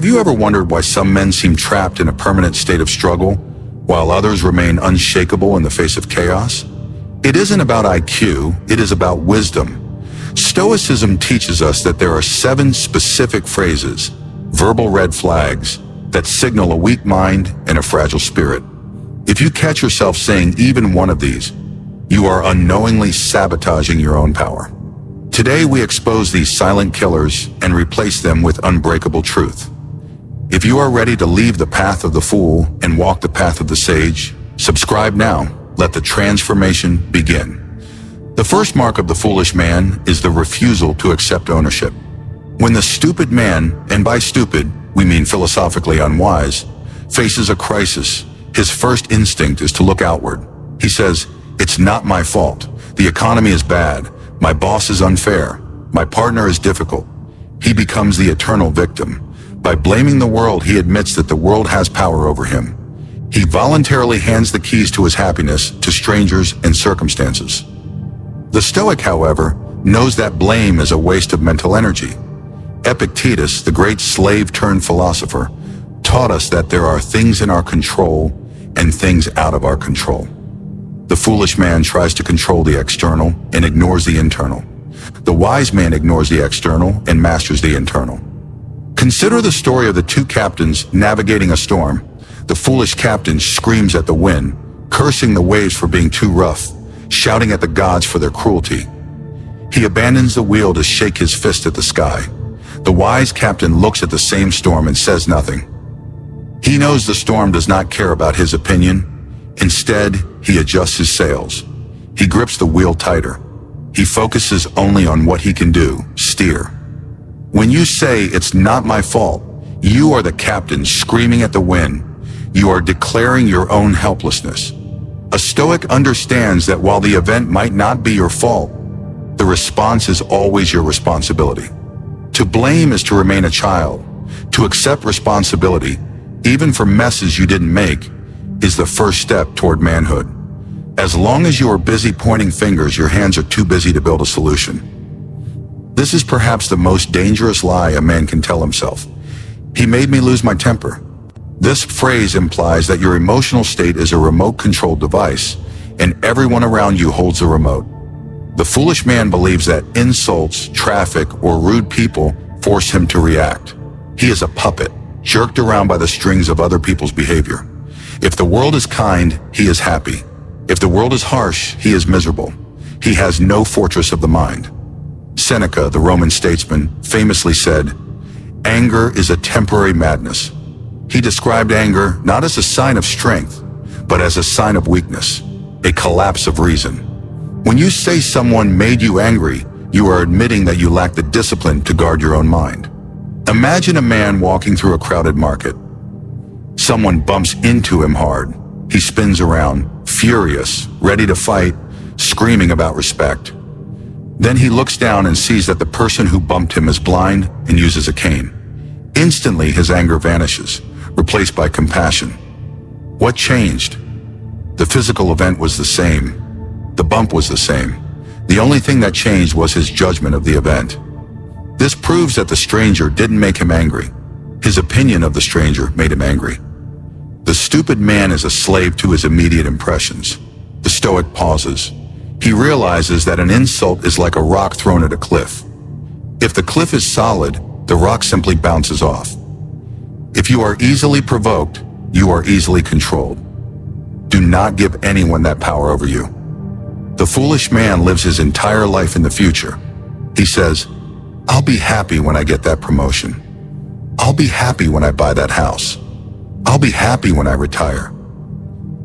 Have you ever wondered why some men seem trapped in a permanent state of struggle, while others remain unshakable in the face of chaos? It isn't about IQ, it is about wisdom. Stoicism teaches us that there are 7 specific phrases, verbal red flags, that signal a weak mind and a fragile spirit. If you catch yourself saying even one of these, you are unknowingly sabotaging your own power. Today we expose these silent killers and replace them with unbreakable truth. If you are ready to leave the path of the fool and walk the path of the sage, subscribe now. Let the transformation begin. The first mark of the foolish man is the refusal to accept ownership. When the stupid man, and by stupid, we mean philosophically unwise, faces a crisis, his first instinct is to look outward. He says, "It's not my fault. The economy is bad. My boss is unfair. My partner is difficult." He becomes the eternal victim. By blaming the world, he admits that the world has power over him. He voluntarily hands the keys to his happiness to strangers and circumstances. The Stoic, however, knows that blame is a waste of mental energy. Epictetus, the great slave-turned-philosopher, taught us that there are things in our control and things out of our control. The foolish man tries to control the external and ignores the internal. The wise man ignores the external and masters the internal. Consider the story of the 2 captains navigating a storm. The foolish captain screams at the wind, cursing the waves for being too rough, shouting at the gods for their cruelty. He abandons the wheel to shake his fist at the sky. The wise captain looks at the same storm and says nothing. He knows the storm does not care about his opinion. Instead, he adjusts his sails. He grips the wheel tighter. He focuses only on what he can do, steer. When you say, "It's not my fault," you are the captain screaming at the wind. You are declaring your own helplessness. A Stoic understands that while the event might not be your fault, the response is always your responsibility. To blame is to remain a child. To accept responsibility, even for messes you didn't make, is the first step toward manhood. As long as you are busy pointing fingers, your hands are too busy to build a solution. This is perhaps the most dangerous lie a man can tell himself. "He made me lose my temper." This phrase implies that your emotional state is a remote-controlled device, and everyone around you holds the remote. The foolish man believes that insults, traffic, or rude people force him to react. He is a puppet, jerked around by the strings of other people's behavior. If the world is kind, he is happy. If the world is harsh, he is miserable. He has no fortress of the mind. Seneca, the Roman statesman, famously said, "Anger is a temporary madness." He described anger not as a sign of strength, but as a sign of weakness, a collapse of reason. When you say someone made you angry, you are admitting that you lack the discipline to guard your own mind. Imagine a man walking through a crowded market. Someone bumps into him hard. He spins around, furious, ready to fight, screaming about respect. Then he looks down and sees that the person who bumped him is blind and uses a cane. Instantly, his anger vanishes, replaced by compassion. What changed? The physical event was the same. The bump was the same. The only thing that changed was his judgment of the event. This proves that the stranger didn't make him angry. His opinion of the stranger made him angry. The stupid man is a slave to his immediate impressions. The Stoic pauses. He realizes that an insult is like a rock thrown at a cliff. If the cliff is solid, the rock simply bounces off. If you are easily provoked, you are easily controlled. Do not give anyone that power over you. The foolish man lives his entire life in the future. He says, "I'll be happy when I get that promotion. I'll be happy when I buy that house. I'll be happy when I retire."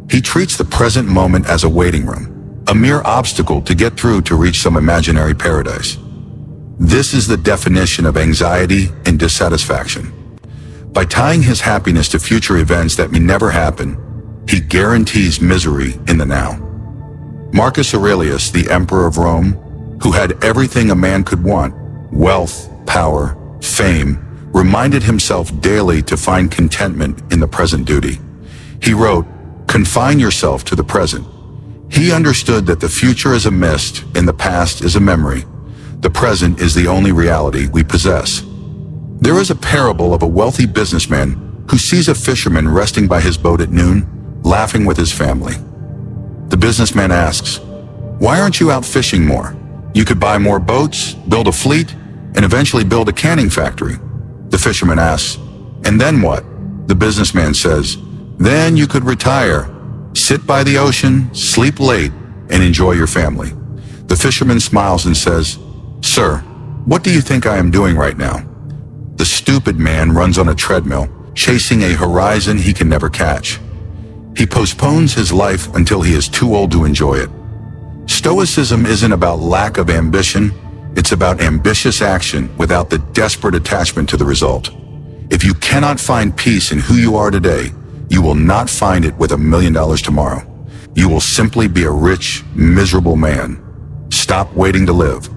He treats the present moment as a waiting room, a mere obstacle to get through to reach some imaginary paradise. This is the definition of anxiety and dissatisfaction. By tying his happiness to future events that may never happen, he guarantees misery in the now. Marcus Aurelius, the emperor of Rome, who had everything a man could want, wealth, power, fame, reminded himself daily to find contentment in the present duty. He wrote, "Confine yourself to the present." He understood that the future is a mist and the past is a memory. The present is the only reality we possess. There is a parable of a wealthy businessman who sees a fisherman resting by his boat at noon, laughing with his family. The businessman asks, "Why aren't you out fishing more? You could buy more boats, build a fleet, and eventually build a canning factory." The fisherman asks, "And then what?" The businessman says, "Then you could retire, sit by the ocean, sleep late, and enjoy your family." The fisherman smiles and says, "Sir, what do you think I am doing right now?" The stupid man runs on a treadmill, chasing a horizon he can never catch. He postpones his life until he is too old to enjoy it. Stoicism isn't about lack of ambition, it's about ambitious action without the desperate attachment to the result. If you cannot find peace in who you are today, you will not find it with $1 million tomorrow. You will simply be a rich, miserable man. Stop waiting to live.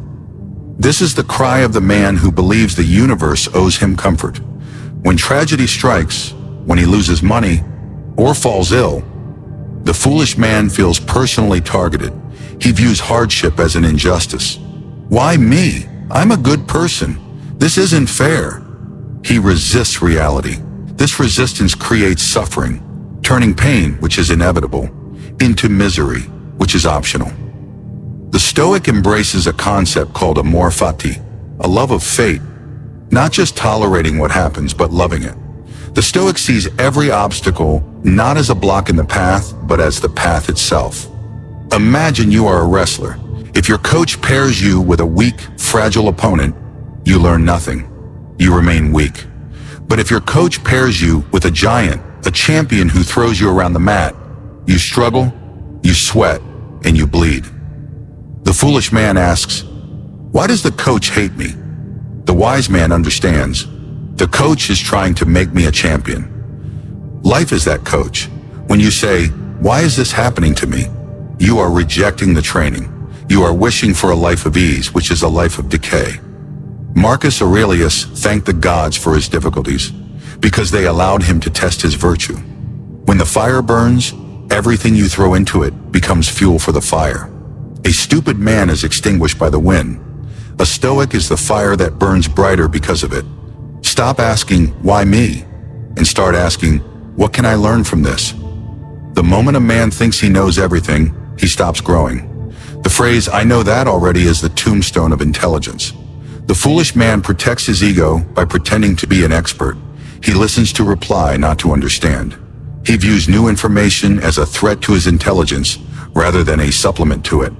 This is the cry of the man who believes the universe owes him comfort. When tragedy strikes, when he loses money, or falls ill, the foolish man feels personally targeted. He views hardship as an injustice. Why me? I'm a good person. This isn't fair. He resists reality. This resistance creates suffering, turning pain, which is inevitable, into misery, which is optional. The Stoic embraces a concept called amor fati, a love of fate, not just tolerating what happens, but loving it. The Stoic sees every obstacle not as a block in the path, but as the path itself. Imagine you are a wrestler. If your coach pairs you with a weak, fragile opponent, you learn nothing. You remain weak. But if your coach pairs you with a giant, a champion who throws you around the mat, you struggle, you sweat, and you bleed. The foolish man asks, "Why does the coach hate me?" The wise man understands. The coach is trying to make me a champion. Life is that coach. When you say, "Why is this happening to me?" you are rejecting the training. You are wishing for a life of ease, which is a life of decay. Marcus Aurelius thanked the gods for his difficulties because they allowed him to test his virtue. When the fire burns, everything you throw into it becomes fuel for the fire. A stupid man is extinguished by the wind. A Stoic is the fire that burns brighter because of it. Stop asking, "Why me?" and start asking, "What can I learn from this?" The moment a man thinks he knows everything, he stops growing. The phrase, "I know that already," is the tombstone of intelligence. The foolish man protects his ego by pretending to be an expert. He listens to reply, not to understand. He views new information as a threat to his intelligence rather than a supplement to it.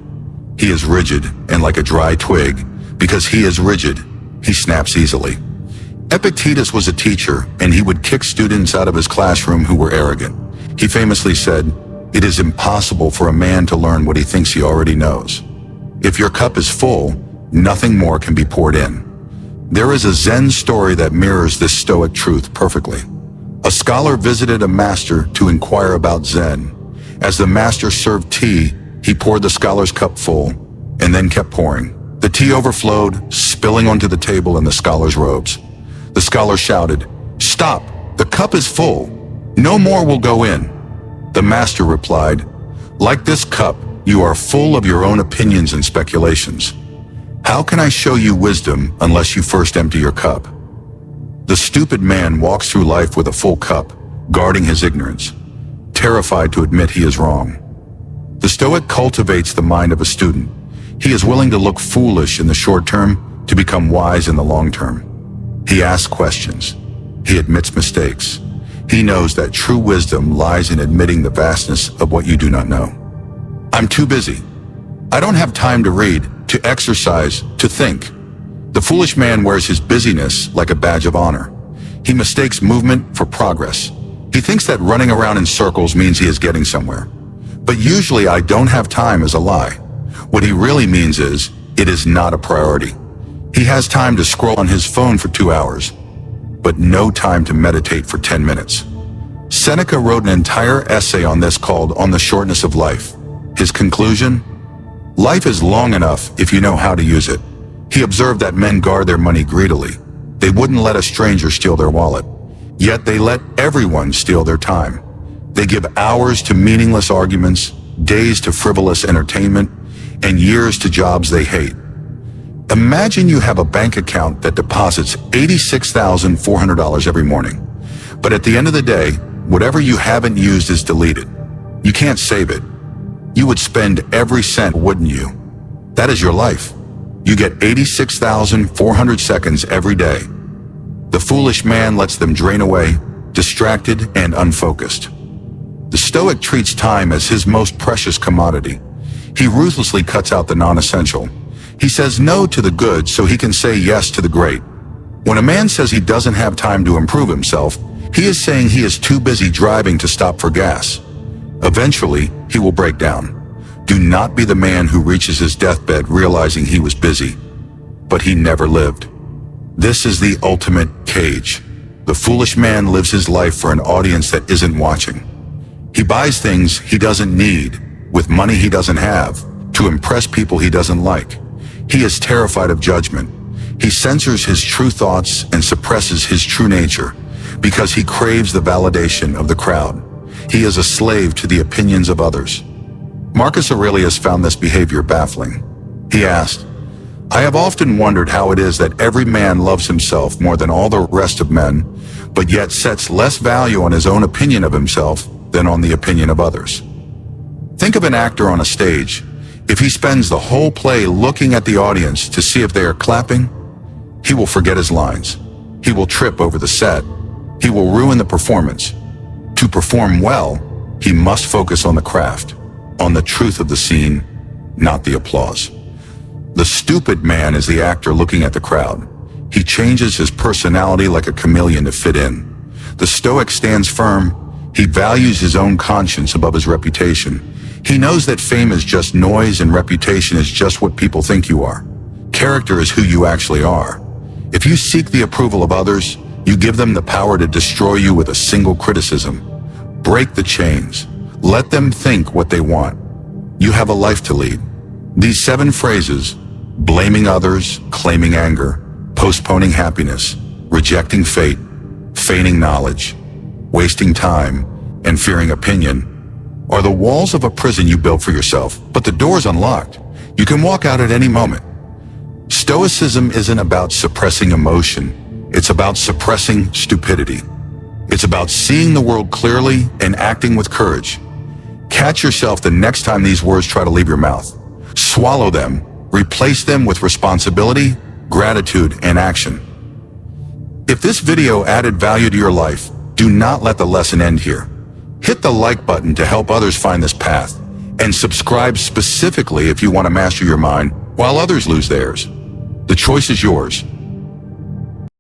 He is rigid and like a dry twig. Because he is rigid, he snaps easily. Epictetus was a teacher, and he would kick students out of his classroom who were arrogant. He famously said, "It is impossible for a man to learn what he thinks he already knows." If your cup is full, nothing more can be poured in. There is a Zen story that mirrors this Stoic truth perfectly. A scholar visited a master to inquire about Zen. As the master served tea, he poured the scholar's cup full, and then kept pouring. The tea overflowed, spilling onto the table and the scholar's robes. The scholar shouted, "Stop! The cup is full. No more will go in." The master replied, "Like this cup, you are full of your own opinions and speculations. How can I show you wisdom unless you first empty your cup?" The stupid man walks through life with a full cup, guarding his ignorance, terrified to admit he is wrong. The Stoic cultivates the mind of a student. He is willing to look foolish in the short term to become wise in the long term. He asks questions. He admits mistakes. He knows that true wisdom lies in admitting the vastness of what you do not know. "I'm too busy. I don't have time to read, to exercise, to think." The foolish man wears his busyness like a badge of honor. He mistakes movement for progress. He thinks that running around in circles means he is getting somewhere. But usually "I don't have time" is a lie. What he really means is, it is not a priority. He has time to scroll on his phone for 2 hours, but no time to meditate for 10 minutes. Seneca wrote an entire essay on this called "On the Shortness of Life." His conclusion? Life is long enough if you know how to use it. He observed that men guard their money greedily. They wouldn't let a stranger steal their wallet. Yet they let everyone steal their time. They give hours to meaningless arguments, days to frivolous entertainment, and years to jobs they hate. Imagine you have a bank account that deposits $86,400 every morning. But at the end of the day, whatever you haven't used is deleted. You can't save it. You would spend every cent, wouldn't you? That is your life. You get 86,400 seconds every day. The foolish man lets them drain away, distracted and unfocused. The Stoic treats time as his most precious commodity. He ruthlessly cuts out the non-essential. He says no to the good so he can say yes to the great. When a man says he doesn't have time to improve himself, he is saying he is too busy driving to stop for gas. Eventually, he will break down. Do not be the man who reaches his deathbed realizing he was busy, but he never lived. This is the ultimate cage. The foolish man lives his life for an audience that isn't watching. He buys things he doesn't need, with money he doesn't have, to impress people he doesn't like. He is terrified of judgment. He censors his true thoughts and suppresses his true nature because he craves the validation of the crowd. He is a slave to the opinions of others. Marcus Aurelius found this behavior baffling. He asked, "I have often wondered how it is that every man loves himself more than all the rest of men, but yet sets less value on his own opinion of himself than on the opinion of others." Think of an actor on a stage. If he spends the whole play looking at the audience to see if they are clapping, he will forget his lines. He will trip over the set. He will ruin the performance. To perform well, he must focus on the craft, on the truth of the scene, not the applause. The stupid man is the actor looking at the crowd. He changes his personality like a chameleon to fit in. The Stoic stands firm. He values his own conscience above his reputation. He knows that fame is just noise and reputation is just what people think you are. Character is who you actually are. If you seek the approval of others, you give them the power to destroy you with a single criticism. Break the chains. Let them think what they want. You have a life to lead. These 7 phrases, blaming others, claiming anger, postponing happiness, rejecting fate, feigning knowledge, wasting time, and fearing opinion, are the walls of a prison you built for yourself, but the door's unlocked. You can walk out at any moment. Stoicism isn't about suppressing emotion. It's about suppressing stupidity. It's about seeing the world clearly and acting with courage. Catch yourself the next time these words try to leave your mouth. Swallow them. Replace them with responsibility, gratitude, and action. If this video added value to your life, do not let the lesson end here. Hit the like button to help others find this path, and subscribe specifically if you want to master your mind while others lose theirs. The choice is yours.